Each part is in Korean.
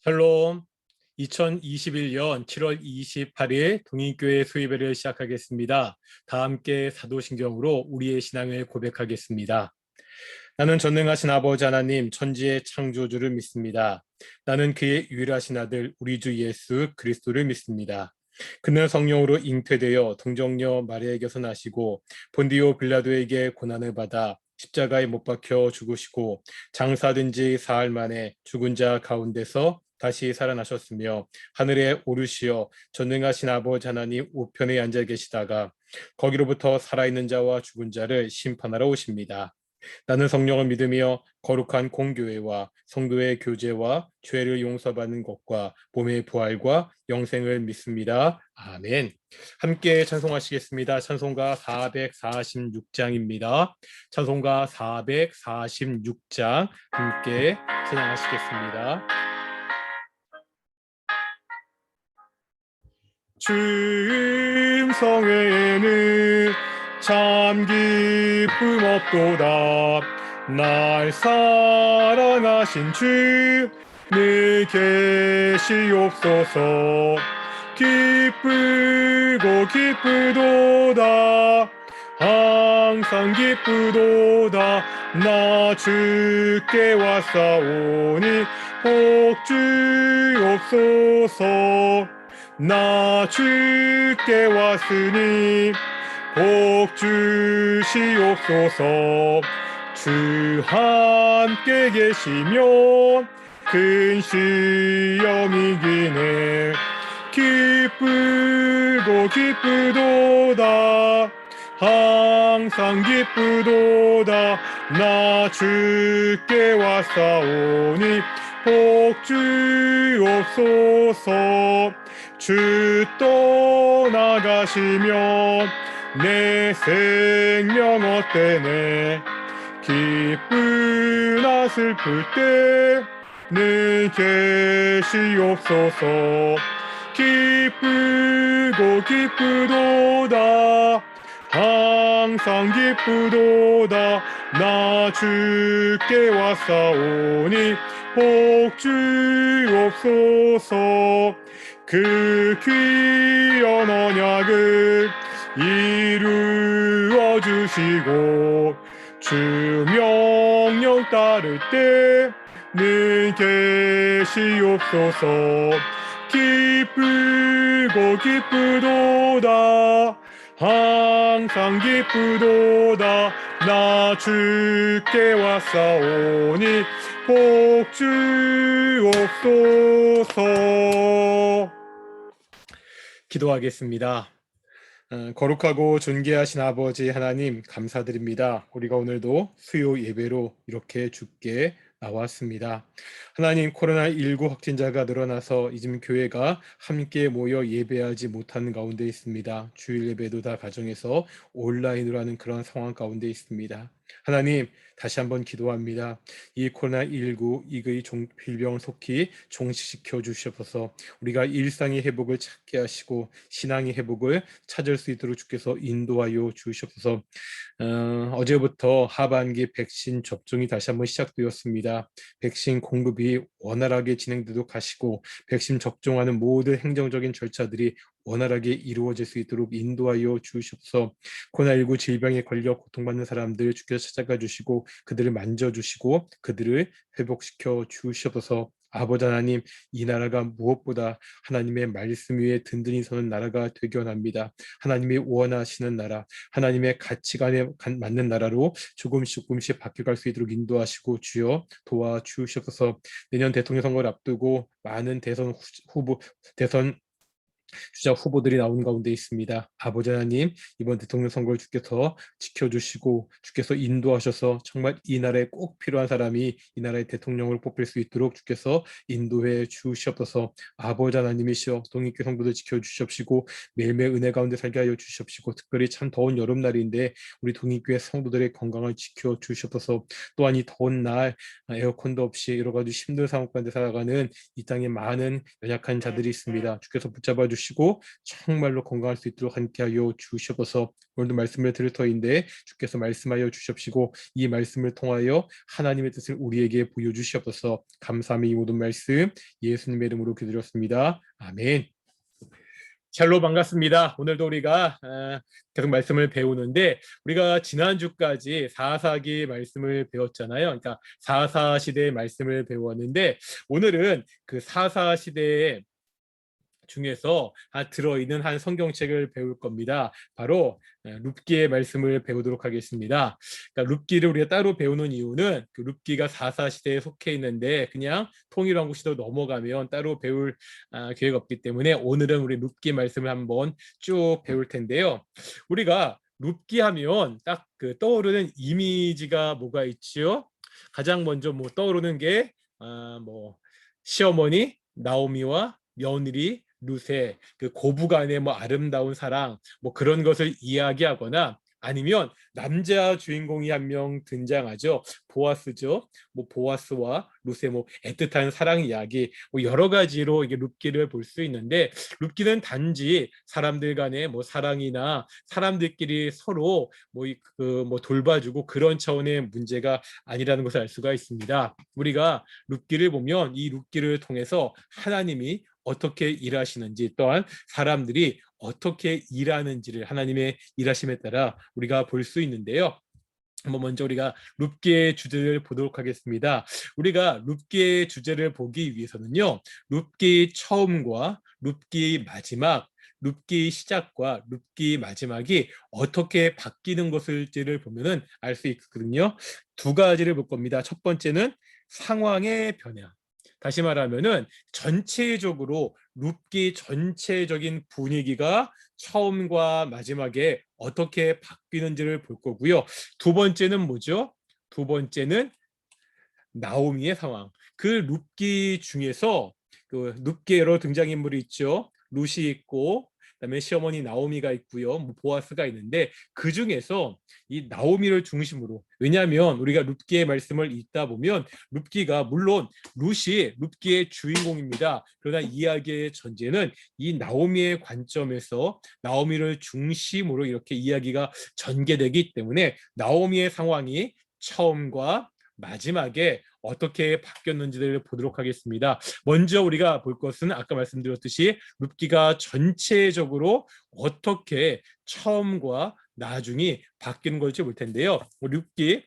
샬롬. 2021년 7월 28일 동인교회 수요예배를 시작하겠습니다. 다 함께 사도신경으로 우리의 신앙을 고백하겠습니다. 나는 전능하신 아버지 하나님 천지의 창조주를 믿습니다. 나는 그의 유일하신 아들 우리 주 예수 그리스도를 믿습니다. 그는 성령으로 잉태되어 동정녀 마리아에게서 나시고 본디오 빌라도에게 고난을 받아 십자가에 못 박혀 죽으시고 장사된 지 사흘 만에 죽은 자 가운데서 다시 살아나셨으며 하늘에 오르시어 전능하신 아버지 하나님 우편에 앉아 계시다가 거기로부터 살아있는 자와 죽은 자를 심판하러 오십니다. 나는 성령을 믿으며 거룩한 공교회와 성도의 교제와 죄를 용서받는 것과 몸의 부활과 영생을 믿습니다. 아멘. 함께 찬송하시겠습니다. 찬송가 446장입니다. 찬송가 446장 함께 찬양하시겠습니다. 주 음성에는 참 기쁨 없도다. 날 사랑하신 주는 계시옵소서. 기쁘고 기쁘도다. 항상 기쁘도다. 나 주께 왔사오니 복 주옵소서. 나 주께 왔으니 복 주시옵소서. 주 함께 계시면 큰 시험이 기네. 기쁘고 기쁘도다. 항상 기쁘도다. 나 주께 왔사오니 복 주옵소서. 주 떠나가시면 내 생명 헛되네. 기쁘나 슬플 때는 계시옵소서. 기쁘고 기쁘도다. 항상 기쁘도다. 나 주께 왔사오니 복 주옵소서. 그 귀한 언약을 이루어 주시고 주 명령 따를 때는 계시옵소서. 기쁘고 기쁘도다. 항상 기쁘도다. 나 주께 왔사오니 복 주옵소서. 기도하겠습니다. 거룩하고 존귀하신 아버지 하나님 감사드립니다. 우리가 오늘도 수요 예배로 이렇게 주께 나왔습니다. 하나님, 코로나19 확진자가 늘어나서 이즘 교회가 함께 모여 예배하지 못하는 가운데 있습니다. 주일 예배도 다 가정에서 온라인으로 하는 그런 상황 가운데 있습니다. 하나님, 다시 한번 기도합니다. 이 코로나19 이의 빌병 속히 종식시켜 주시옵소서. 우리가 일상의 회복을 찾게 하시고 신앙의 회복을 찾을 수 있도록 주께서 인도하여 주시옵소서. 어제부터 하반기 백신 접종이 다시 한번 시작되었습니다. 백신 공급이 원활하게 진행되도록 하시고 백신 접종하는 모든 행정적인 절차들이 원활하게 이루어질 수 있도록 인도하여 주시옵소서. 코로나19 질병에 걸려 고통받는 사람들 주께서 찾아가 주시고 그들을 만져주시고 그들을 회복시켜 주시옵소서. 아버지 하나님, 이 나라가 무엇보다 하나님의 말씀 위에 든든히 서는 나라가 되기 원합니다. 하나님이 원하시는 나라, 하나님의 가치관에 맞는 나라로 조금씩 바뀌어갈 수 있도록 인도하시고 주여 도와주시옵소서. 내년 대통령 선거를 앞두고 많은 대선 주자 후보들이 나오는 가운데 있습니다. 아버지 하나님, 이번 대통령 선거를 주께서 지켜주시고 주께서 인도하셔서 정말 이 나라에 꼭 필요한 사람이 이 나라의 대통령을 뽑힐 수 있도록 주께서 인도해 주시옵소서. 아버지 하나님이시여 동익교 성도들 지켜주시옵시고 매일매일 은혜 가운데 살게 하여 주시옵시고 특별히 참 더운 여름날인데 우리 동익교회 성도들의 건강을 지켜주시옵소서. 또한 이 더운 날 에어컨도 없이 여러 가지 힘든 상황 가운데 살아가는 이 땅에 많은 연약한 자들이 있습니다. 주께서 붙잡아 주시고 주시고 정말로 건강할 수 있도록 함께하여 주시옵소서. 오늘도 말씀을 들을 터인데 주께서 말씀하여 주십시고 이 말씀을 통하여 하나님의 뜻을 우리에게 보여주시옵소서. 감사함이 이 모든 말씀 예수님의 이름으로 기도드렸습니다. 아멘. 샬롬, 반갑습니다. 오늘도 우리가 계속 말씀을 배우는데 우리가 지난주까지 4사기 말씀을 배웠잖아요. 그러니까 4사 시대의 말씀을 배웠는데 오늘은 그 4사 시대의 중에서 들어있는 한 성경책을 배울 겁니다. 바로 룻기의 말씀을 배우도록 하겠습니다. 그러니까 룻기를 우리가 따로 배우는 이유는 그 룻기가 4사 시대에 속해 있는데 그냥 통일왕국 시대로 넘어가면 따로 배울 계획 없기 때문에 오늘은 우리 룻기 말씀을 한번 쭉 배울 텐데요. 우리가 룻기 하면 딱 그 떠오르는 이미지가 뭐가 있죠? 가장 먼저 뭐 떠오르는 게 뭐 시어머니 나오미와 며느리 룻의 그 고부간의 뭐 아름다운 사랑 뭐 그런 것을 이야기하거나 아니면 남자 주인공이 한 명 등장하죠. 보아스죠. 뭐 보아스와 룻의 뭐 애틋한 사랑 이야기 뭐 여러 가지로 이게 룻기를 볼 수 있는데 룻기는 단지 사람들 간의 뭐 사랑이나 사람들끼리 서로 뭐 돌봐주고 그런 차원의 문제가 아니라는 것을 알 수가 있습니다. 우리가 룻기를 보면 이 룻기를 통해서 하나님이 어떻게 일하시는지 또한 사람들이 어떻게 일하는지를 하나님의 일하심에 따라 우리가 볼 수 있는데요. 한번 먼저 우리가 룻기의 주제를 보도록 하겠습니다. 우리가 룻기의 주제를 보기 위해서는요. 룻기 처음과 룻기 마지막, 룻기 시작과 룻기 마지막이 어떻게 바뀌는 것을지를 보면은 알 수 있거든요. 두 가지를 볼 겁니다. 첫 번째는 상황의 변화. 다시 말하면은 전체적으로 룻기 전체적인 분위기가 처음과 마지막에 어떻게 바뀌는지를 볼 거고요. 두 번째는 뭐죠? 두 번째는 나오미의 상황. 그 룻기 중에서 그 룻기에 여러 등장인물이 있죠. 룻이 있고 그다음에 시어머니 나오미가 있고요. 뭐 보아스가 있는데 그 중에서 이 나오미를 중심으로 왜냐하면 우리가 룻기의 말씀을 읽다 보면 룻기가 물론 룻이 룻기의 주인공입니다. 그러나 이야기의 전제는 이 나오미의 관점에서 나오미를 중심으로 이렇게 이야기가 전개되기 때문에 나오미의 상황이 처음과 마지막에 어떻게 바뀌었는지를 보도록 하겠습니다. 먼저 우리가 볼 것은 아까 말씀드렸듯이 룻기가 전체적으로 어떻게 처음과 나중이 바뀌는 걸지 볼 텐데요. 룻기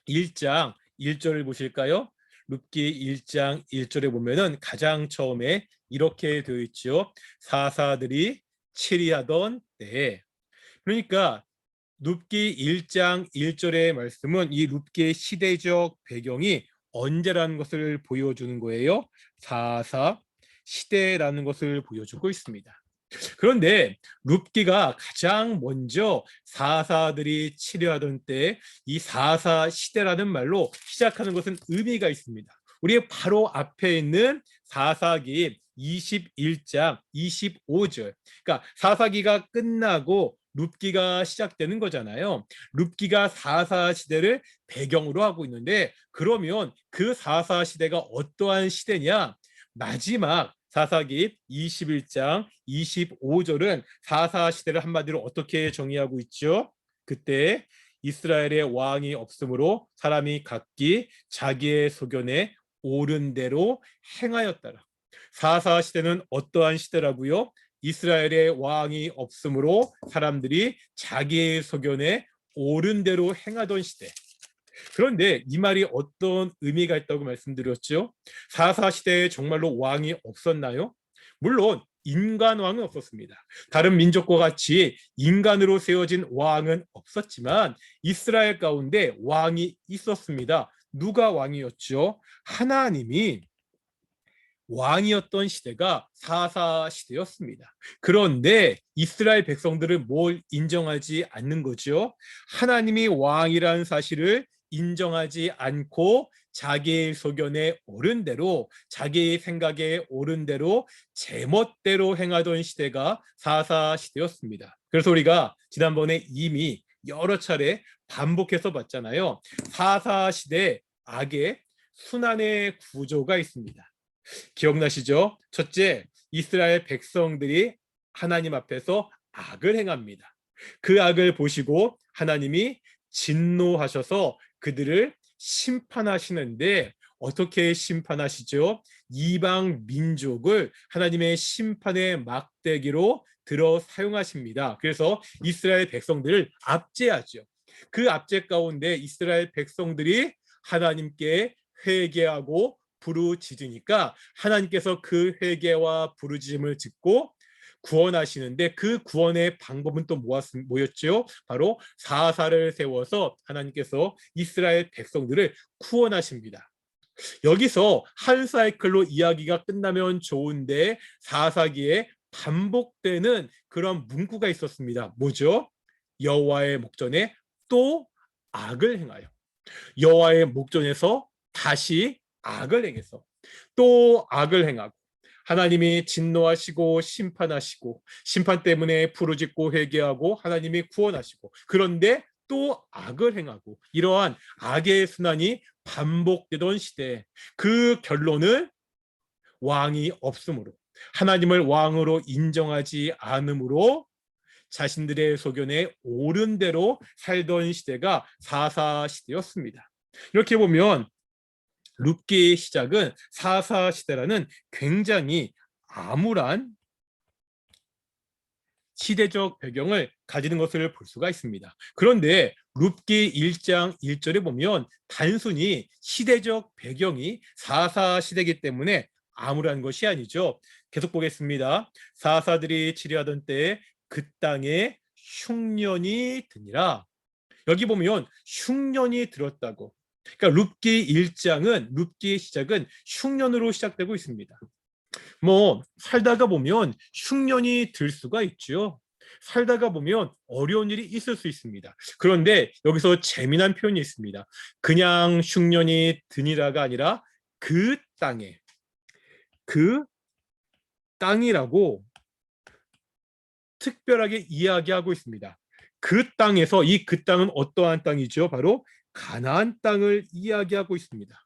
1장 1절을 보실까요? 룻기 1장 1절에 보면은 가장 처음에 이렇게 되어 있죠. 사사들이 치리하던 때에 그러니까 룻기 1장 1절의 말씀은 이 룻기의 시대적 배경이 언제라는 것을 보여주는 거예요. 4사 시대라는 것을 보여주고 있습니다. 그런데 룻기가 가장 먼저 사사들이 치료하던 때 이 4사 시대라는 말로 시작하는 것은 의미가 있습니다. 우리 바로 앞에 있는 4사기 21장 25절 그러니까 4사기가 끝나고 룻기가 시작되는 거잖아요. 룻기가 4사 시대를 배경으로 하고 있는데 그러면 그 4사 시대가 어떠한 시대냐? 마지막 4사기 21장 25절은 4사 시대를 한마디로 어떻게 정의하고 있죠? 그때 이스라엘의 왕이 없으므로 사람이 각기 자기의 소견에 옳은 대로 행하였더라. 4사 시대는 어떠한 시대라고요? 이스라엘의 왕이 없으므로 사람들이 자기의 소견에 옳은 대로 행하던 시대. 그런데 이 말이 어떤 의미가 있다고 말씀드렸죠? 4사 시대에 정말로 왕이 없었나요? 물론 인간 왕은 없었습니다. 다른 민족과 같이 인간으로 세워진 왕은 없었지만 이스라엘 가운데 왕이 있었습니다. 누가 왕이었죠? 하나님이 왕이었던 시대가 4사 시대였습니다. 그런데 이스라엘 백성들은 뭘 인정하지 않는 거죠? 하나님이 왕이라는 사실을 인정하지 않고 자기의 소견에 옳은 대로 자기의 생각에 옳은 대로 제멋대로 행하던 시대가 4사 시대였습니다. 그래서 우리가 지난번에 이미 여러 차례 반복해서 봤잖아요. 4사 시대 악의 순환의 구조가 있습니다. 기억나시죠? 첫째, 이스라엘 백성들이 하나님 앞에서 악을 행합니다. 그 악을 보시고 하나님이 진노하셔서 그들을 심판하시는데 어떻게 심판하시죠? 이방 민족을 하나님의 심판의 막대기로 들어 사용하십니다. 그래서 이스라엘 백성들을 압제하죠. 그 압제 가운데 이스라엘 백성들이 하나님께 회개하고 부르짖으니까 하나님께서 그 회개와 부르짖음을 듣고 구원하시는데 그 구원의 방법은 또 뭐였죠? 바로 사사를 세워서 하나님께서 이스라엘 백성들을 구원하십니다. 여기서 한 사이클로 이야기가 끝나면 좋은데 사사기에 반복되는 그런 문구가 있었습니다. 뭐죠? 여호와의 목전에 또 악을 행하여, 여호와의 목전에서 다시 악을 행해서 또 악을 행하고, 하나님이 진노하시고 심판하시고, 심판 때문에 부르짖고 회개하고 하나님이 구원하시고, 그런데 또 악을 행하고, 이러한 악의 순환이 반복되던 시대, 그 결론은 왕이 없으므로, 하나님을 왕으로 인정하지 않으므로 자신들의 소견에 옳은 대로 살던 시대가 사사 시대였습니다. 이렇게 보면 룻기의 시작은 사사 시대라는 굉장히 암울한 시대적 배경을 가지는 것을 볼 수가 있습니다. 그런데 룻기 1장 1절에 보면 단순히 시대적 배경이 사사 시대이기 때문에 암울한 것이 아니죠. 계속 보겠습니다. 사사들이 치리하던 때에 그 땅에 흉년이 드니라. 여기 보면 흉년이 들었다고. 그러니까 룻기 1장은, 룻기의 시작은 흉년으로 시작되고 있습니다. 뭐 살다가 보면 흉년이 들 수가 있죠. 살다가 보면 어려운 일이 있을 수 있습니다. 그런데 여기서 재미난 표현이 있습니다. 그냥 흉년이 드니라가 아니라 그 땅에, 그 땅이라고 특별하게 이야기하고 있습니다. 그 땅에서, 이 그 땅은 어떠한 땅이죠? 바로 가나안 땅을 이야기하고 있습니다.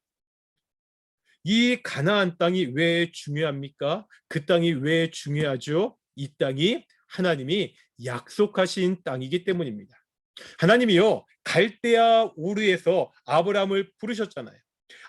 이 가나안 땅이 왜 중요합니까? 그 땅이 왜 중요하죠? 이 땅이 하나님이 약속하신 땅이기 때문입니다. 하나님이요, 갈대아 우르에서 아브라함을 부르셨잖아요.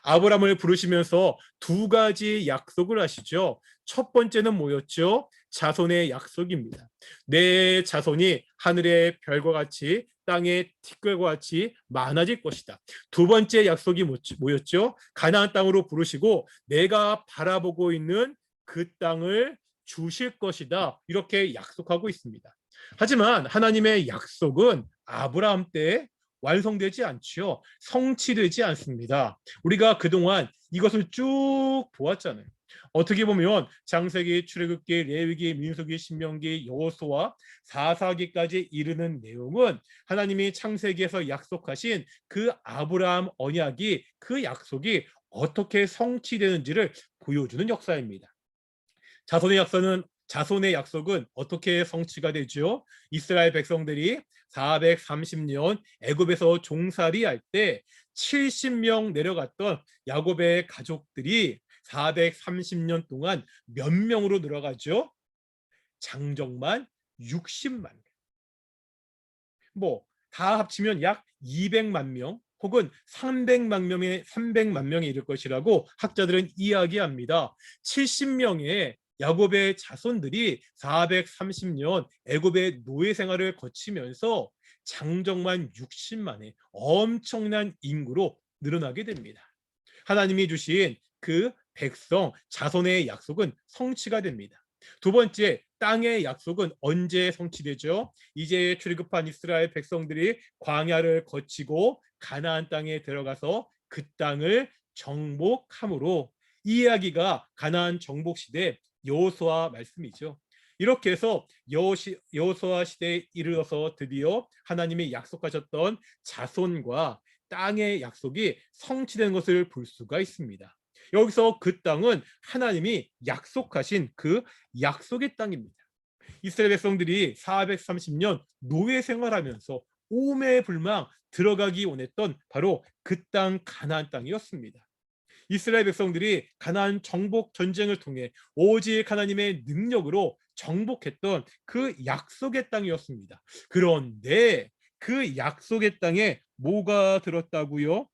아브라함을 부르시면서 두 가지 약속을 하시죠. 첫 번째는 뭐였죠? 자손의 약속입니다. 내 자손이 하늘의 별과 같이 땅의 티끌과 같이 많아질 것이다. 두 번째 약속이 뭐였죠? 가나안 땅으로 부르시고 내가 바라보고 있는 그 땅을 주실 것이다. 이렇게 약속하고 있습니다. 하지만 하나님의 약속은 아브라함 때 완성되지 않지요. 성취되지 않습니다. 우리가 그동안 이것을 쭉 보았잖아요. 어떻게 보면 창세기, 출애굽기, 레위기, 민수기, 신명기, 여호수아, 사사기까지 이르는 내용은 하나님이 창세기에서 약속하신 그 아브라함 언약이, 그 약속이 어떻게 성취되는지를 보여주는 역사입니다. 자손의 약속은 어떻게 성취가 되죠? 이스라엘 백성들이 430년 애굽에서 종살이할 때 70명 내려갔던 야곱의 가족들이 430년 동안 몇 명으로 늘어가죠? 장정만 60만 명. 뭐 다 합치면 약 200만 명 혹은 300만 명에 이를 것이라고 학자들은 이야기합니다. 70명의 야곱의 자손들이 430년 애굽의 노예 생활을 거치면서 장정만 60만의 엄청난 인구로 늘어나게 됩니다. 하나님이 주신 그 백성 자손의 약속은 성취가 됩니다. 두 번째, 땅의 약속은 언제 성취되죠? 이제 출애굽한 이스라엘 백성들이 광야를 거치고 가나안 땅에 들어가서 그 땅을 정복함으로, 이 이야기가 가나안 정복 시대 여호수아 말씀이죠. 이렇게 해서 여호수아 시대에 이르러서 드디어 하나님이 약속하셨던 자손과 땅의 약속이 성취된 것을 볼 수가 있습니다. 여기서 그 땅은 하나님이 약속하신 그 약속의 땅입니다. 이스라엘 백성들이 430년 노예 생활하면서 오매불망 들어가기 원했던 바로 그 땅 가나안 땅이었습니다. 이스라엘 백성들이 가나안 정복 전쟁을 통해 오직 하나님의 능력으로 정복했던 그 약속의 땅이었습니다. 그런데 그 약속의 땅에 뭐가 들었다고요?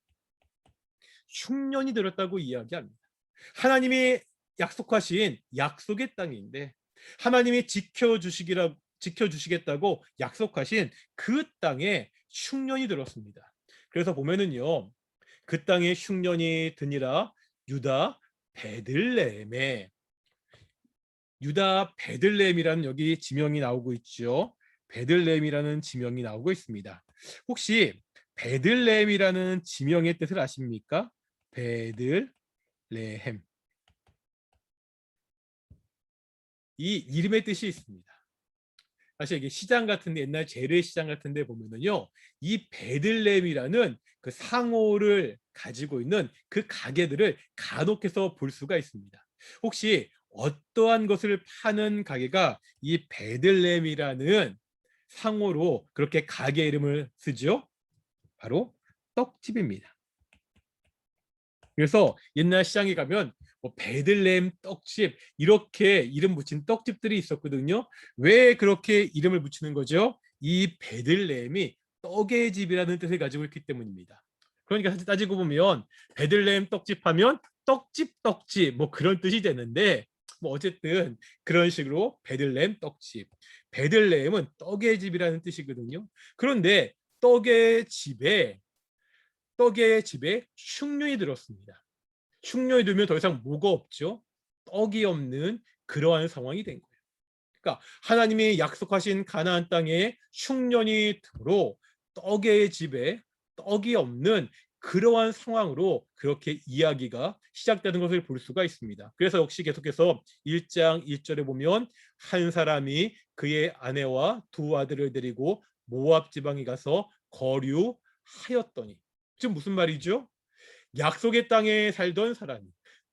흉년이 들었다고 이야기합니다. 하나님이 약속하신 약속의 땅인데 하나님이 지켜주시겠다고 약속하신 그 땅에 흉년이 들었습니다. 그래서 보면은요, 그 땅에 흉년이 드니라 유다 베들레헴에, 유다 베들레헴이라는 여기 지명이 나오고 있죠. 베들레헴이라는 지명이 나오고 있습니다. 혹시 베들레헴이라는 지명의 뜻을 아십니까? 베들레헴. 이 이름의 뜻이 있습니다. 사실 이게 시장 같은데, 옛날 재래시장 같은데 보면은요, 이 베들레헴이라는 그 상호를 가지고 있는 그 가게들을 간혹해서 볼 수가 있습니다. 혹시 어떠한 것을 파는 가게가 이 베들레헴이라는 상호로 그렇게 가게 이름을 쓰죠? 바로 떡집입니다. 그래서 옛날 시장에 가면 뭐 베들레헴 떡집 이렇게 이름 붙인 떡집들이 있었거든요. 왜 그렇게 이름을 붙이는 거죠? 이 베들레헴이 떡의 집이라는 뜻을 가지고 있기 때문입니다. 그러니까 사실 따지고 보면 베들레헴 떡집 하면 떡집 뭐 그런 뜻이 되는데, 뭐 어쨌든 그런 식으로 베들레헴 떡집, 베들레헴은 떡의 집이라는 뜻이거든요. 그런데 떡의 집에 흉년이 들었습니다. 흉년이 들면 더 이상 뭐가 없죠? 떡이 없는 그러한 상황이 된 거예요. 그러니까 하나님이 약속하신 가나안 땅에 흉년이 들어 떡의 집에 떡이 없는 그러한 상황으로 그렇게 이야기가 시작되는 것을 볼 수가 있습니다. 그래서 역시 계속해서 1장 1절에 보면 한 사람이 그의 아내와 두 아들을 데리고 모압 지방에 가서 거류하였더니, 지금 무슨 말이죠? 약속의 땅에 살던 사람이,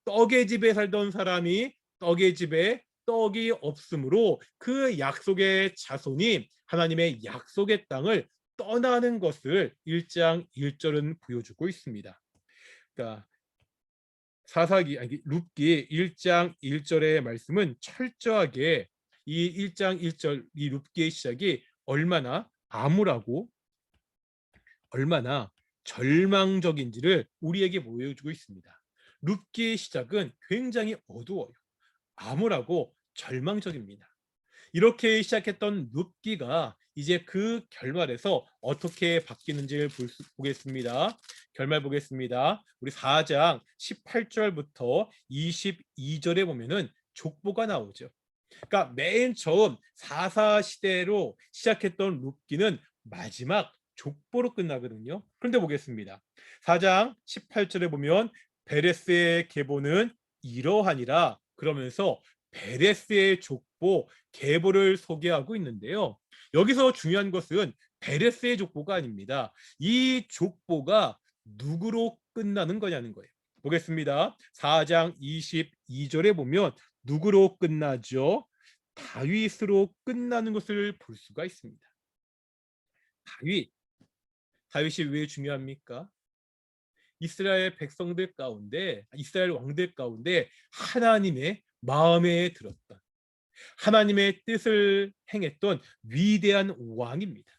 떡의 집에 살던 사람이 떡의 집에 떡이 없으므로 그 약속의 자손이 하나님의 약속의 땅을 떠나는 것을 1장 1절은 보여주고 있습니다. 그러니까 룻기 1장 1절의 말씀은 철저하게 이 1장 1절 이 룻기의 시작이 얼마나 암울하고 얼마나 절망적인지를 우리에게 보여주고 있습니다. 룻기의 시작은 굉장히 어두워요. 암울하고 절망적입니다. 이렇게 시작했던 룻기가 이제 그 결말에서 어떻게 바뀌는지를 보겠습니다. 결말 보겠습니다. 우리 4장 18절부터 22절에 보면은 족보가 나오죠. 그러니까 맨 처음 사사 시대로 시작했던 룻기는 마지막 족보로 끝나거든요. 그런데 보겠습니다. 4장 18절에 보면 베레스의 계보는 이러하니라 그러면서 베레스의 족보 계보를 소개하고 있는데요. 여기서 중요한 것은 베레스의 족보가 아닙니다. 이 족보가 누구로 끝나는 거냐는 거예요. 보겠습니다. 4장 22절에 보면 누구로 끝나죠? 다윗으로 끝나는 것을 볼 수가 있습니다. 다윗이 왜 중요합니까? 이스라엘 왕들 가운데 하나님의 마음에 들었던, 하나님의 뜻을 행했던 위대한 왕입니다.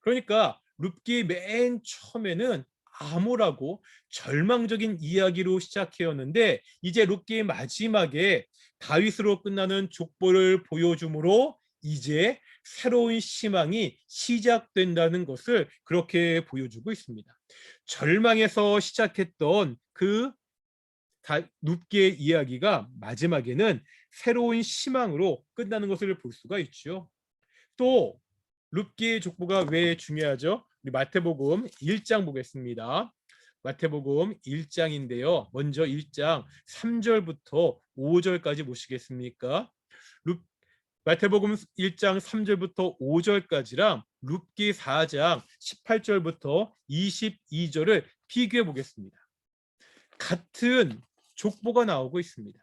그러니까 룻기 맨 처음에는 암울하고 절망적인 이야기로 시작해왔는데 이제 룻기 마지막에 다윗으로 끝나는 족보를 보여주므로 이제 새로운 희망이 시작된다는 것을 그렇게 보여주고 있습니다. 절망에서 시작했던 그 룻기의 이야기가 마지막에는 새로운 희망으로 끝나는 것을 볼 수가 있죠. 또 룻기의 족보가 왜 중요하죠? 우리 마태복음 1장 보겠습니다. 마태복음 1장인데요. 먼저 1장 3절부터 5절까지 보시겠습니까? 마태복음 1장 3절부터 5절까지랑 룻기 4장 18절부터 22절을 비교해 보겠습니다. 같은 족보가 나오고 있습니다.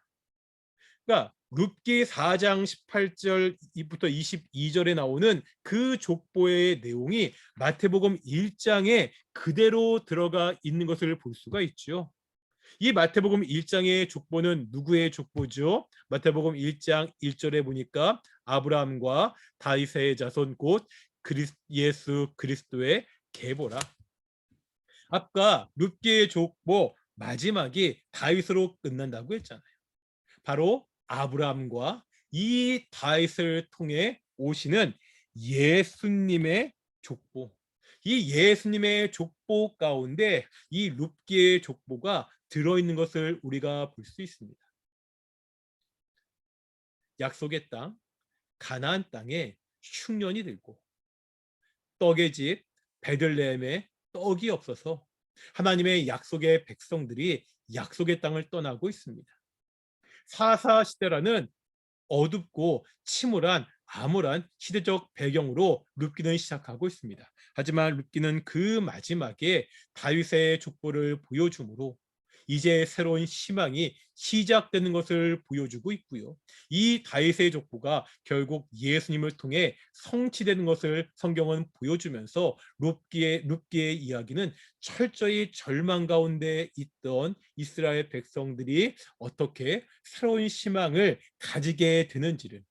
그러니까 룻기 4장 18절부터 22절에 나오는 그 족보의 내용이 마태복음 1장에 그대로 들어가 있는 것을 볼 수가 있죠. 이 마태복음 1장의 족보는 누구의 족보죠? 마태복음 1장 1절에 보니까 아브라함과 다윗의 자손 곧 예수 그리스도의 계보라. 아까 룻기의 족보 마지막이 다윗으로 끝난다고 했잖아요. 바로 아브라함과 이 다윗을 통해 오시는 예수님의 족보. 이 예수님의 족보 가운데 이 룻기의 족보가 들어있는 것을 우리가 볼 수 있습니다. 약속의 땅, 가나안 땅에 흉년이 들고 떡의 집 베들레헴에 떡이 없어서 하나님의 약속의 백성들이 약속의 땅을 떠나고 있습니다. 사사 시대라는 어둡고 침울한 암울한 시대적 배경으로 룻기는 시작하고 있습니다. 하지만 룻기는 그 마지막에 다윗의 족보를 보여주므로 이제 새로운 희망이 시작되는 것을 보여주고 있고요. 이 다윗의 족보가 결국 예수님을 통해 성취되는 것을 성경은 보여주면서 룻기의 이야기는 철저히 절망 가운데 있던 이스라엘 백성들이 어떻게 새로운 희망을 가지게 되는지를,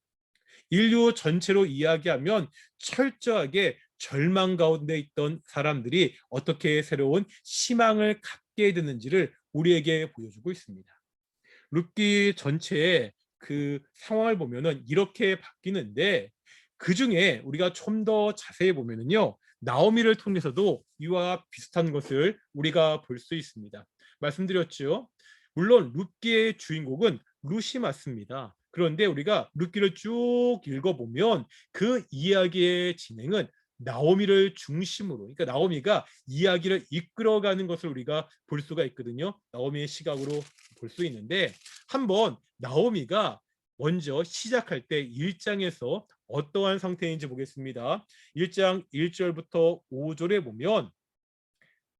인류 전체로 이야기하면 철저하게 절망 가운데 있던 사람들이 어떻게 새로운 희망을 갖게 되는지를 우리에게 보여주고 있습니다. 룻기 전체의 그 상황을 보면은 이렇게 바뀌는데, 그 중에 우리가 좀 더 자세히 보면은요, 나오미를 통해서도 이와 비슷한 것을 우리가 볼 수 있습니다. 말씀드렸죠. 물론 룻기의 주인공은 룻이 맞습니다. 그런데 우리가 룻기를 쭉 읽어보면 그 이야기의 진행은 나오미를 중심으로, 그러니까 나오미가 이야기를 이끌어가는 것을 우리가 볼 수가 있거든요. 나오미의 시각으로 볼 수 있는데, 한번 나오미가 먼저 시작할 때 1장에서 어떠한 상태인지 보겠습니다. 1장 1절부터 5절에 보면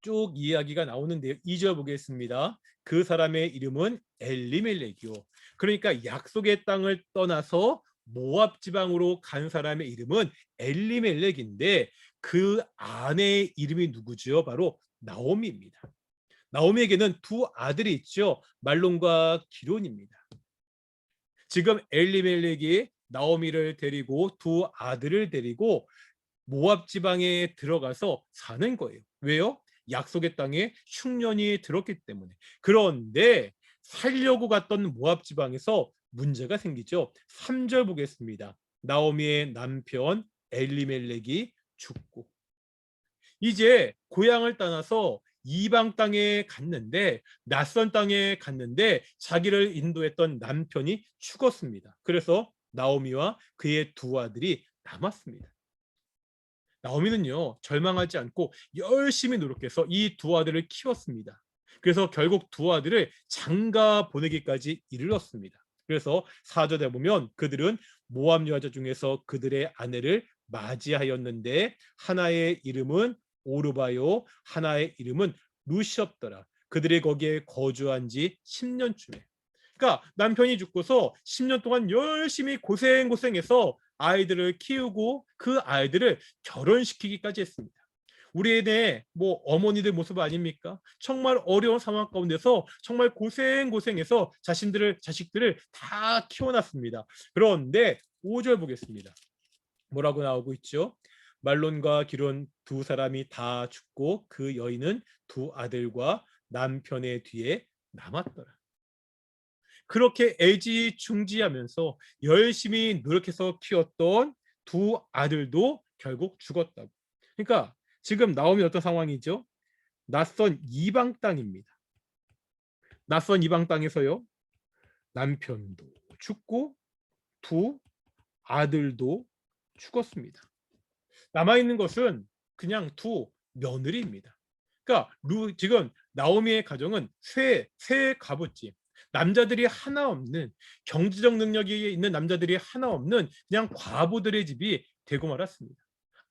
쭉 이야기가 나오는데요. 2절 보겠습니다. 그 사람의 이름은 엘리멜렉이요. 그러니까 약속의 땅을 떠나서 모압 지방으로 간 사람의 이름은 엘리멜렉인데, 그 아내의 이름이 누구죠? 바로 나오미입니다. 나오미에게는 두 아들이 있죠. 말론과 기론입니다. 지금 엘리멜렉이 나오미를 데리고 두 아들을 데리고 모압 지방에 들어가서 사는 거예요. 왜요? 약속의 땅에 흉년이 들었기 때문에. 그런데 살려고 갔던 모압 지방에서 문제가 생기죠. 3절 보겠습니다. 나오미의 남편 엘리멜렉이 죽고 이제 고향을 떠나서 이방 땅에 갔는데, 낯선 땅에 갔는데 자기를 인도했던 남편이 죽었습니다. 그래서 나오미와 그의 두 아들이 남았습니다. 나오미는요, 절망하지 않고 열심히 노력해서 이 두 아들을 키웠습니다. 그래서 결국 두 아들을 장가 보내기까지 이르렀습니다. 그래서 4절에 보면 그들은 모압 여자 중에서 그들의 아내를 맞이하였는데 하나의 이름은 오르바요 하나의 이름은 루시없더라. 그들이 거기에 거주한 지 10년쯤에. 그러니까 남편이 죽고서 10년 동안 열심히 고생해서 아이들을 키우고 그 아이들을 결혼시키기까지 했습니다. 우리의 뭐 어머니들 모습 아닙니까? 정말 어려운 상황 가운데서 정말 고생해서 자식들을 다 키워놨습니다. 그런데 5절 보겠습니다. 뭐라고 나오고 있죠? 말론과 기론 두 사람이 다 죽고 그 여인은 두 아들과 남편의 뒤에 남았더라. 그렇게 애지중지하면서 열심히 노력해서 키웠던 두 아들도 결국 죽었다고. 그러니까 지금 나오미 어떤 상황이죠? 낯선 이방 땅입니다. 낯선 이방 땅에서요, 남편도 죽고 두 아들도 죽었습니다. 남아있는 것은 그냥 두 며느리입니다. 그러니까 지금 나오미의 가정은 새 가부집, 남자들이 하나 없는, 경제적 능력이 있는 남자들이 하나 없는 그냥 과부들의 집이 되고 말았습니다.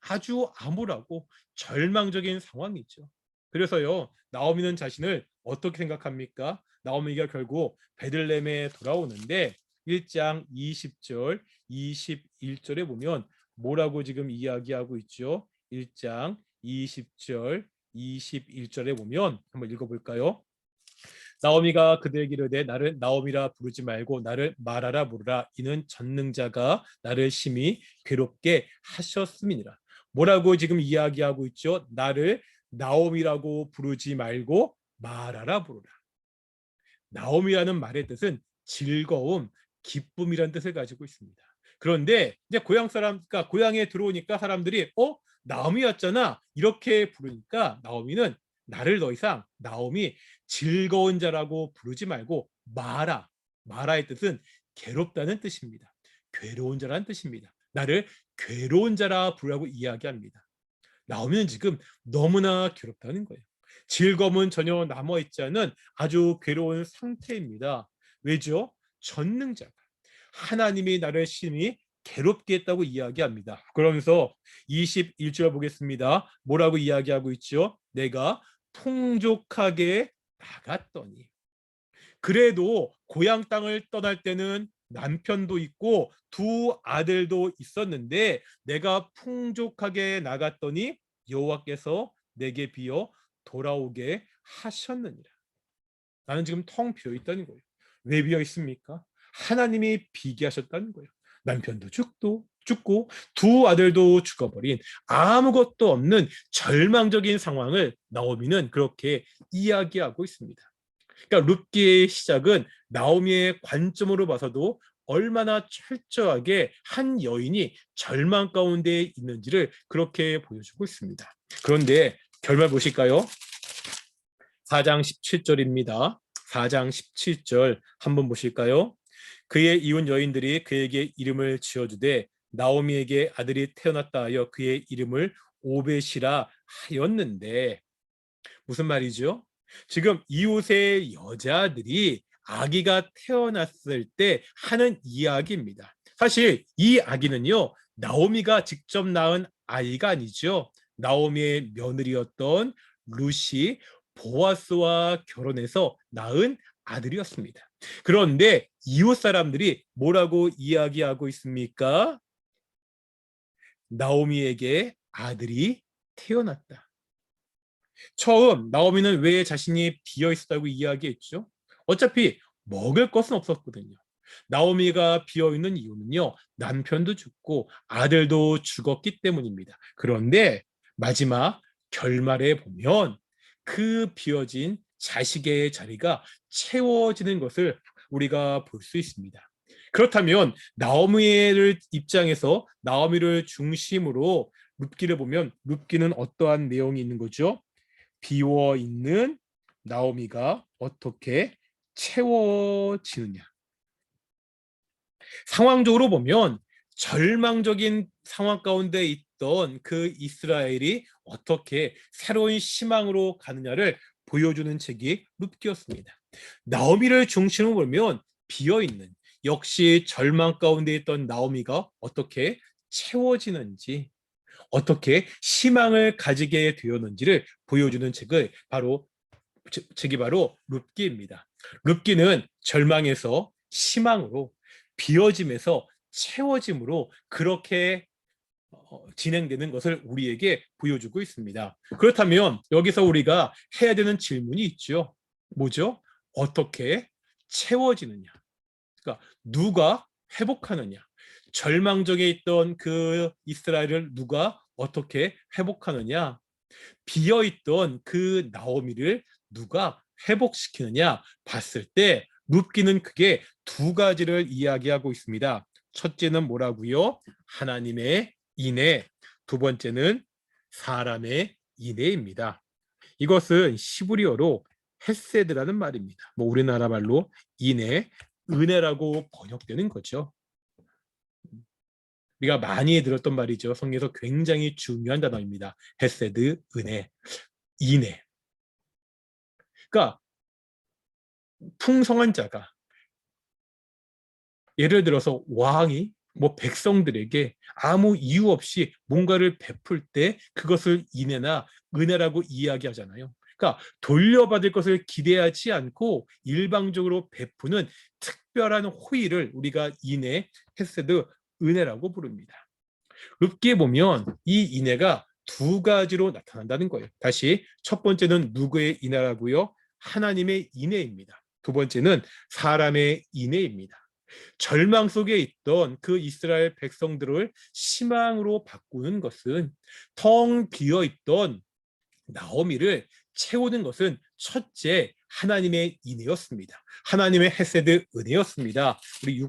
아주 암울하고 절망적인 상황이죠. 그래서요, 나오미는 자신을 어떻게 생각합니까? 나오미가 결국 베들레헴에 돌아오는데 1장 20절 21절에 보면 뭐라고 지금 이야기하고 있죠? 1장 20절 21절에 보면 한번 읽어볼까요? 나오미가 그들에게 이르되 나를 나오미라 부르지 말고 나를 마라라 부르라. 이는 전능자가 나를 심히 괴롭게 하셨음이니라. 뭐라고 지금 이야기하고 있죠? 나를 나오미라고 부르지 말고 마라라 부르라. 나오미라는 말의 뜻은 즐거움, 기쁨이라는 뜻을 가지고 있습니다. 그런데 이제 고향 사람, 그러니까 고향에 들어오니까 사람들이 나오미였잖아 이렇게 부르니까 나오미는 나를 더 이상 나오미 즐거운 자라고 부르지 말고 마라. 마라의 뜻은 괴롭다는 뜻입니다. 괴로운 자라는 뜻입니다. 나를 괴로운 자라 부르라고 이야기합니다. 나오미는 지금 너무나 괴롭다는 거예요. 즐거움은 전혀 남아있지 않은 아주 괴로운 상태입니다. 왜죠? 전능자가 하나님이 나를 심히 괴롭게 했다고 이야기합니다. 그러면서 21절 보겠습니다. 뭐라고 이야기하고 있죠? 내가 풍족하게 나갔더니. 그래도 고향 땅을 떠날 때는 남편도 있고 두 아들도 있었는데 내가 풍족하게 나갔더니 여호와께서 내게 비어 돌아오게 하셨느니라. 나는 지금 텅 비어 있다는 거예요. 왜 비어 있습니까? 하나님이 비게 하셨다는 거예요. 남편도 죽고 두 아들도 죽어버린 아무것도 없는 절망적인 상황을 나오미는 그렇게 이야기하고 있습니다. 그러니까 룻기의 시작은 나오미의 관점으로 봐서도 얼마나 철저하게 한 여인이 절망 가운데 있는지를 그렇게 보여주고 있습니다. 그런데 결말 보실까요? 4장 17절입니다. 4장 17절 한번 보실까요? 그의 이웃 여인들이 그에게 이름을 지어주되 나오미에게 아들이 태어났다 하여 그의 이름을 오벳이라 하였는데, 무슨 말이죠? 지금 이웃의 여자들이 아기가 태어났을 때 하는 이야기입니다. 사실 이 아기는요, 나오미가 직접 낳은 아이가 아니죠. 나오미의 며느리였던 룻이 보아스와 결혼해서 낳은 아들이었습니다. 그런데 이웃 사람들이 뭐라고 이야기하고 있습니까? 나오미에게 아들이 태어났다. 처음 나오미는 왜 자신이 비어 있었다고 이야기했죠? 어차피 먹을 것은 없었거든요. 나오미가 비어 있는 이유는요, 남편도 죽고 아들도 죽었기 때문입니다. 그런데 마지막 결말에 보면 그 비어진 자식의 자리가 채워지는 것을 우리가 볼 수 있습니다. 그렇다면 나오미를 입장에서 나오미를 중심으로 룻기를 보면 룻기는 어떠한 내용이 있는 거죠? 비워 있는 나오미가 어떻게 채워지느냐. 상황적으로 보면 절망적인 상황 가운데 있던 그 이스라엘이 어떻게 새로운 희망으로 가느냐를 보여주는 책이 룻기였습니다. 나오미를 중심으로 보면 비어있는, 역시 절망 가운데 있던 나오미가 어떻게 채워지는지, 어떻게 희망을 가지게 되었는지를 보여주는 책이 바로 룻기입니다. 룻기는 절망에서 희망으로, 비어짐에서 채워짐으로 그렇게 진행되는 것을 우리에게 보여주고 있습니다. 그렇다면 여기서 우리가 해야 되는 질문이 있죠. 뭐죠? 어떻게 채워지느냐? 그러니까 누가 회복하느냐? 절망적에 있던 그 이스라엘을 누가 어떻게 회복하느냐? 비어있던 그 나오미를 누가 회복시키느냐 봤을 때 룻기는 크게 두 가지를 이야기하고 있습니다. 첫째는 뭐라고요? 하나님의 인애, 두 번째는 사람의 인애입니다. 이것은 시브리어로 헤세드라는 말입니다. 우리나라 말로 인애, 은혜라고 번역되는 거죠. 우리가 많이 들었던 말이죠. 성경에서 굉장히 중요한 단어입니다. 헤세드, 은혜, 인애. 그러니까 풍성한 자가, 예를 들어서 왕이 백성들에게 아무 이유 없이 뭔가를 베풀 때 그것을 인애나 은혜라고 이야기하잖아요. 그러니까 돌려받을 것을 기대하지 않고 일방적으로 베푸는 특별한 호의를 우리가 인애, 헤세드, 은혜라고 부릅니다. 룻기에 보면 이 인애가 두 가지로 나타난다는 거예요. 다시 첫 번째는 누구의 인애라고요? 하나님의 인애입니다. 두 번째는 사람의 인애입니다. 절망 속에 있던 그 이스라엘 백성들을 희망으로 바꾸는 것은 텅 비어 있던 나오미를 채우는 것은 첫째 하나님의 인애였습니다. 하나님의 헤세드 은혜였습니다. 우리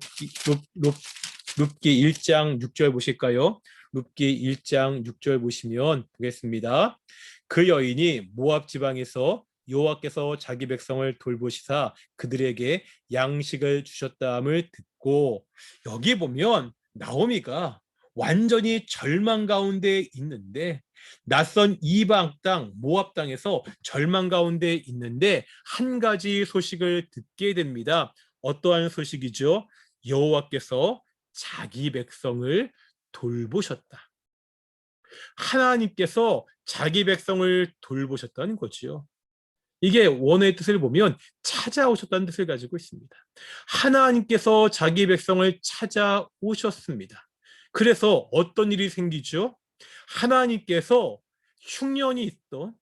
룻기 1장 6절 보실까요? 룻기 1장 6절 보시면 보겠습니다. 그 여인이 모압 지방에서 여호와께서 자기 백성을 돌보시사 그들에게 양식을 주셨다함을 듣고, 여기 보면 나오미가 완전히 절망 가운데 있는데, 낯선 이방 땅 모압 땅에서 절망 가운데 있는데 한 가지 소식을 듣게 됩니다. 어떠한 소식이죠? 여호와께서 자기 백성을 돌보셨다. 하나님께서 자기 백성을 돌보셨다는 거지요. 이게 원어의 뜻을 보면 찾아오셨다는 뜻을 가지고 있습니다. 하나님께서 자기 백성을 찾아오셨습니다. 그래서 어떤 일이 생기죠? 하나님께서 흉년이 있던,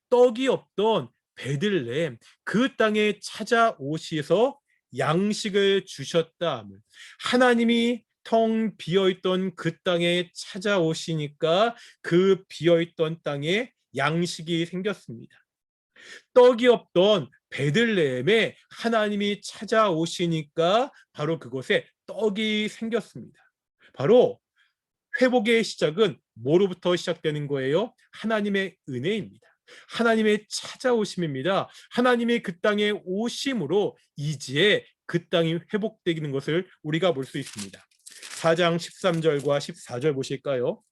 떡이 없던 베들레헴 그 땅에 찾아오셔서 양식을 주셨다. 하나님이 텅 비어있던 그 땅에 찾아오시니까 그 비어있던 땅에 양식이 생겼습니다. 떡이 없던 베들레헴에 하나님이 찾아오시니까 바로 그곳에 떡이 생겼습니다. 바로 회복의 시작은 뭐로부터 시작되는 거예요? 하나님의 은혜입니다. 하나님의 찾아오심입니다. 하나님의 그 땅에 오심으로 이제 그 땅이 회복되는 것을 우리가 볼 수 있습니다. 4장 13절과 14절 보실까요?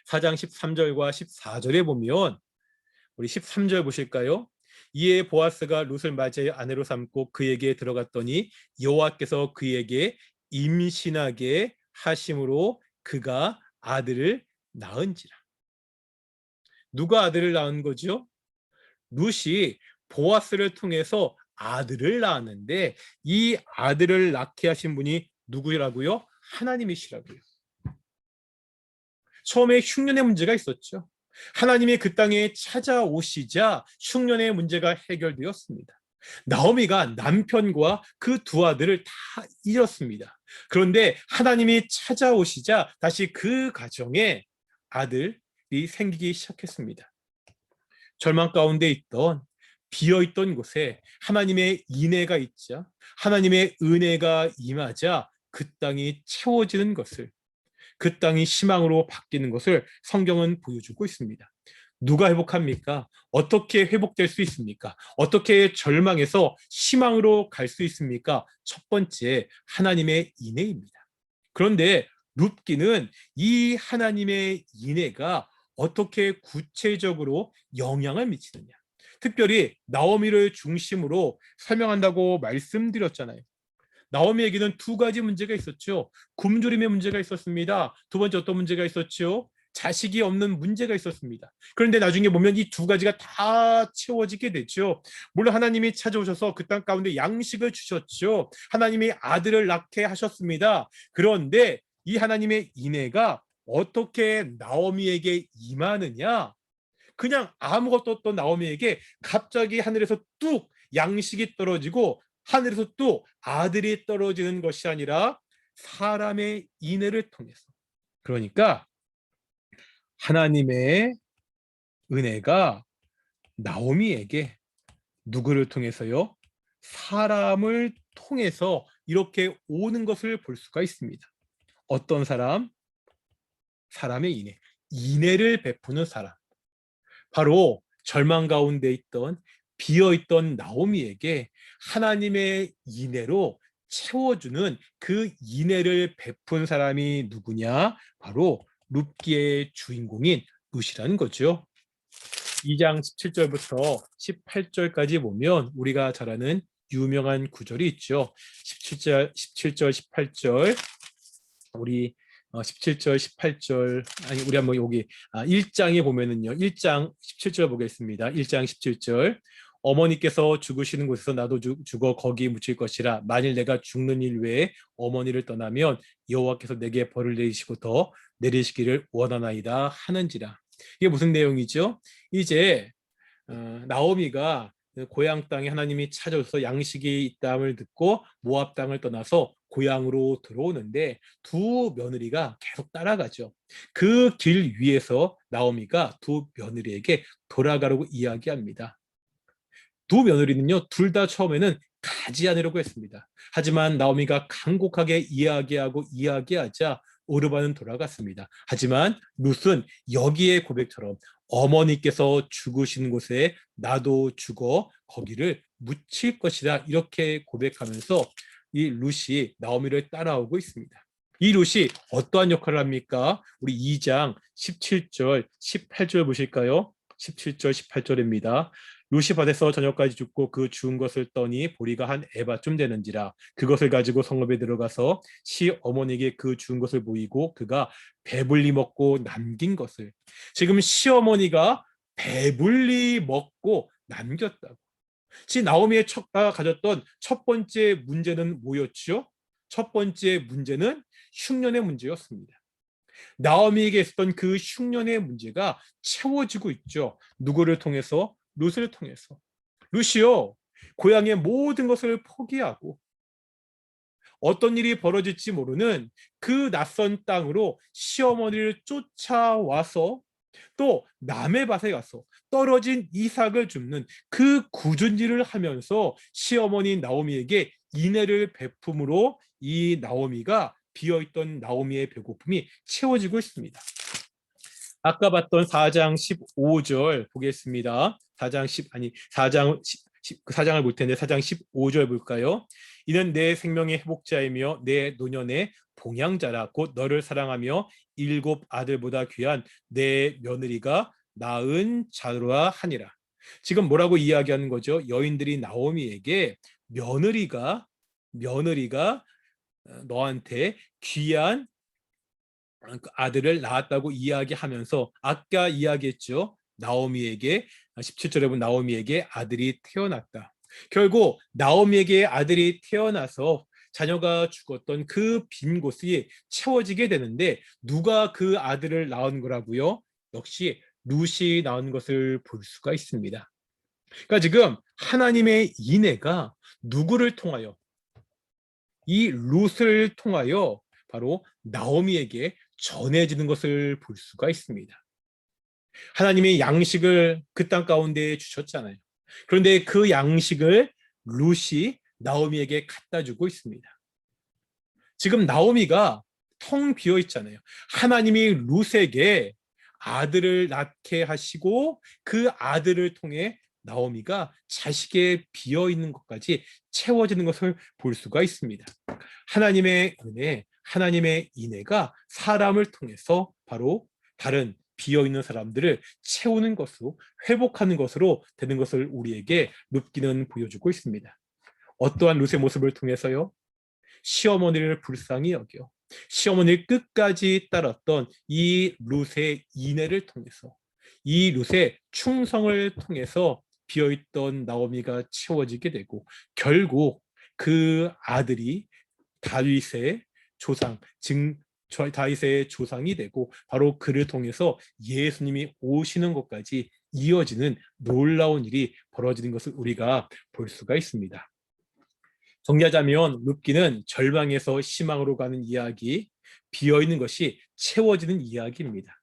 4장 13절과 14절에 보면 우리 13절 보실까요? 이에 보아스가 룻을 맞이해 아내로 삼고 그에게 들어갔더니 여호와께서 그에게 임신하게 하심으로 그가 아들을 낳은지라. 누가 아들을 낳은 거죠? 룻이 보아스를 통해서 아들을 낳았는데 이 아들을 낳게 하신 분이 누구라고요? 하나님이시라고요. 처음에 흉년의 문제가 있었죠. 하나님이 그 땅에 찾아오시자 흉년의 문제가 해결되었습니다. 나오미가 남편과 그 두 아들을 다 잃었습니다. 그런데 하나님이 찾아오시자 다시 그 가정에 아들이 생기기 시작했습니다. 절망 가운데 있던, 비어있던 곳에 하나님의 인애가 있자, 하나님의 은혜가 임하자 그 땅이 채워지는 것을, 그 땅이 희망으로 바뀌는 것을 성경은 보여주고 있습니다. 누가 회복합니까? 어떻게 회복될 수 있습니까? 어떻게 절망에서 희망으로 갈 수 있습니까? 첫 번째, 하나님의 인애입니다. 그런데 룻기는 이 하나님의 인애가 어떻게 구체적으로 영향을 미치느냐, 특별히 나오미를 중심으로 설명한다고 말씀드렸잖아요. 나오미에게는 두 가지 문제가 있었죠. 굶주림의 문제가 있었습니다. 두 번째 어떤 문제가 있었죠? 자식이 없는 문제가 있었습니다. 그런데 나중에 보면 이 두 가지가 다 채워지게 되죠. 물론 하나님이 찾아오셔서 그 땅 가운데 양식을 주셨죠. 하나님이 아들을 낳게 하셨습니다. 그런데 이 하나님의 인애가 어떻게 나오미에게 임하느냐? 그냥 아무것도 없던 나오미에게 갑자기 하늘에서 뚝 양식이 떨어지고 하늘에서 또 아들이 떨어지는 것이 아니라 사람의 인애를 통해서. 그러니까 하나님의 은혜가 나오미에게 누구를 통해서요? 사람을 통해서 이렇게 오는 것을 볼 수가 있습니다. 어떤 사람? 사람의 인애. 인애를 베푸는 사람. 바로 절망 가운데 있던, 비어있던 나오미에게 하나님의 인애로 채워주는 그 인애를 베푼 사람이 누구냐? 바로 룻기의 주인공인 룻이라는 거죠. 2장 17절부터 18절까지 보면 우리가 잘 아는 유명한 구절이 있죠. 17절, 18절 우리 17절, 18절, 아니 우리 한번 여기 1장에 보면은요. 1장 17절 보겠습니다. 1장 17절. 어머니께서 죽으시는 곳에서 나도 죽어 거기 묻힐 것이라. 만일 내가 죽는 일 외에 어머니를 떠나면 여호와께서 내게 벌을 내리시고 더 내리시기를 원하나이다 하는지라. 이게 무슨 내용이죠? 이제 나오미가 고향 땅에 하나님이 찾아오셔서 양식이 있다함을 듣고 모압 땅을 떠나서 고향으로 들어오는데 두 며느리가 계속 따라가죠. 그 길 위에서 나오미가 두 며느리에게 돌아가라고 이야기합니다. 두 며느리는요, 둘 다 처음에는 가지 않으려고 했습니다. 하지만 나오미가 간곡하게 이야기하자 오르반은 돌아갔습니다. 하지만 룻은 여기의 고백처럼 어머니께서 죽으신 곳에 나도 죽어 거기를 묻힐 것이다, 이렇게 고백하면서 이 룻이 나오미를 따라오고 있습니다. 이 룻이 어떠한 역할을 합니까? 우리 2장 17절, 18절 보실까요? 17절, 18절입니다. 룻이 밭에서 저녁까지 죽고 그 죽은 것을 떠니 보리가 한 에바쯤 되는지라 그것을 가지고 성읍에 들어가서 시어머니에게 그 죽은 것을 보이고 그가 배불리 먹고 남긴 것을, 지금 시어머니가 배불리 먹고 남겼다고. 나오미의 척가 가졌던 첫 번째 문제는 뭐였죠? 첫 번째 문제는 흉년의 문제였습니다. 나오미에게 있었던 그 흉년의 문제가 채워지고 있죠. 누구를 통해서? 룻을 통해서. 룻이요, 고향의 모든 것을 포기하고 어떤 일이 벌어질지 모르는 그 낯선 땅으로 시어머니를 쫓아와서 또 남의 밭에 가서 떨어진 이삭을 줍는 그 굳은 일을 하면서 시어머니 나오미에게 인애를 베품으로 이 나오미가 비어있던 나오미의 배고픔이 채워지고 있습니다. 아까 봤던 4장 15절 보겠습니다. 4장을 볼 텐데 4장 15절 볼까요? 이는 내 생명의 회복자이며 내 노년의 봉양자라. 곧 너를 사랑하며 7 아들보다 귀한 내 며느리가 낳은 자로라 하니라. 지금 뭐라고 이야기하는 거죠? 여인들이 나오미에게 며느리가 너한테 귀한 아들을 낳았다고 이야기하면서 아까 이야기했죠. 나오미에게 17절에 보면 나오미에게 아들이 태어났다. 결국 나오미에게 아들이 태어나서 자녀가 죽었던 그 빈 곳이 채워지게 되는데 누가 그 아들을 낳은 거라고요? 역시 룻이 낳은 것을 볼 수가 있습니다. 그러니까 지금 하나님의 인애가 누구를 통하여? 이 룻을 통하여 바로 나오미에게 전해지는 것을 볼 수가 있습니다. 하나님의 양식을 그 땅 가운데 주셨잖아요. 그런데 그 양식을 룻이 나오미에게 갖다 주고 있습니다. 지금 나오미가 텅 비어 있잖아요. 하나님이 룻에게 아들을 낳게 하시고 그 아들을 통해 나오미가 자식의 비어 있는 것까지 채워지는 것을 볼 수가 있습니다. 하나님의 은혜, 하나님의 인애가 사람을 통해서 바로 다른 비어있는 사람들을 채우는 것으로, 회복하는 것으로 되는 것을 우리에게 룻기는 보여주고 있습니다. 어떠한 룻의 모습을 통해서요? 시어머니를 불쌍히 여겨 시어머니를 끝까지 따랐던 이 룻의 인애를 통해서, 이 룻의 충성을 통해서 비어있던 나오미가 채워지게 되고 결국 그 아들이 다윗의 조상, 즉 다윗의 조상이 되고 바로 그를 통해서 예수님이 오시는 것까지 이어지는 놀라운 일이 벌어지는 것을 우리가 볼 수가 있습니다. 정리하자면 룻기는 절망에서 희망으로 가는 이야기, 비어있는 것이 채워지는 이야기입니다.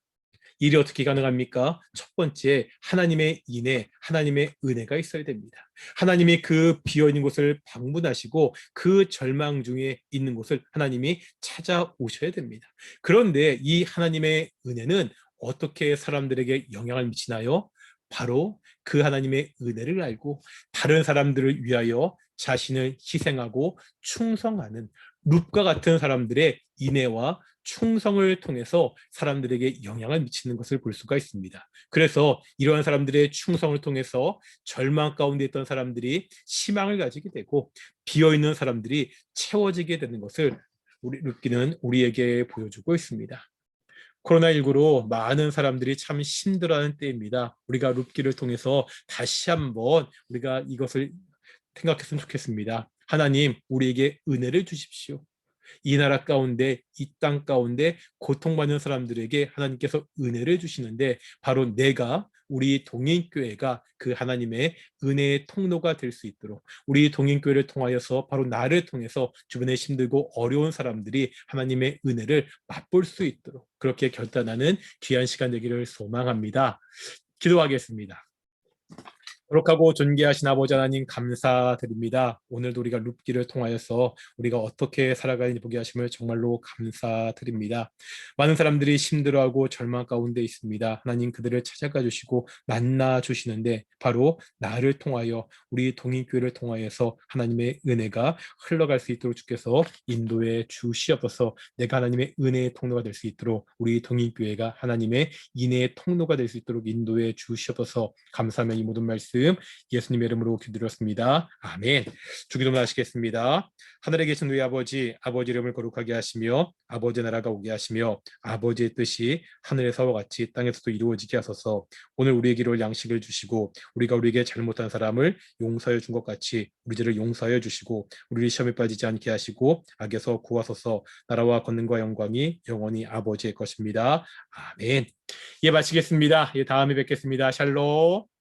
일이 어떻게 가능합니까? 첫 번째, 하나님의 인애, 하나님의 은혜가 있어야 됩니다. 하나님이 그 비어있는 곳을 방문하시고 그 절망 중에 있는 곳을 하나님이 찾아오셔야 됩니다. 그런데 이 하나님의 은혜는 어떻게 사람들에게 영향을 미치나요? 바로 그 하나님의 은혜를 알고 다른 사람들을 위하여 자신을 희생하고 충성하는 룻과 같은 사람들의 인애와 충성을 통해서 사람들에게 영향을 미치는 것을 볼 수가 있습니다. 그래서 이러한 사람들의 충성을 통해서 절망 가운데 있던 사람들이 희망을 가지게 되고 비어있는 사람들이 채워지게 되는 것을 룻기는 우리에게 보여주고 있습니다. 코로나19로 많은 사람들이 참 힘들어하는 때입니다. 우리가 룻기를 통해서 다시 한번 우리가 이것을 생각했으면 좋겠습니다. 하나님, 우리에게 은혜를 주십시오. 이 나라 가운데, 이 땅 가운데 고통받는 사람들에게 하나님께서 은혜를 주시는데 바로 내가 우리 동행교회가 그 하나님의 은혜의 통로가 될 수 있도록, 우리 동행교회를 통하여서 바로 나를 통해서 주변에 힘들고 어려운 사람들이 하나님의 은혜를 맛볼 수 있도록 그렇게 결단하는 귀한 시간 되기를 소망합니다. 기도하겠습니다. 거룩하고 존귀하신 아버지 하나님 감사드립니다. 오늘도 우리가 룻기를 통하여서 우리가 어떻게 살아가는지 보게 하심을 정말로 감사드립니다. 많은 사람들이 힘들어하고 절망 가운데 있습니다. 하나님 그들을 찾아가 주시고 만나 주시는데 바로 나를 통하여 우리 동인교회를 통하여서 하나님의 은혜가 흘러갈 수 있도록 주께서 인도해 주시옵소서. 내가 하나님의 은혜의 통로가 될 수 있도록 우리 동인교회가 하나님의 인해의 통로가 될 수 있도록 인도해 주시옵소서. 감사하며 이 모든 말씀 예수님의 이름으로 기도드렸습니다. 아멘. 주기도문 하시겠습니다. 하늘에 계신 우리 아버지, 아버지 이름을 거룩하게 하시며 아버지 나라가 오게 하시며 아버지의 뜻이 하늘에서와 같이 땅에서도 이루어지게 하소서. 오늘 우리에게 이룰 양식을 주시고 우리가 우리에게 잘못한 사람을 용서해 준 것 같이 우리 죄를 용서해 주시고 우리를 시험에 빠지지 않게 하시고 악에서 구하소서. 나라와 권능과 영광이 영원히 아버지의 것입니다. 아멘. 예, 마치겠습니다. 예, 다음에 뵙겠습니다. 샬롬.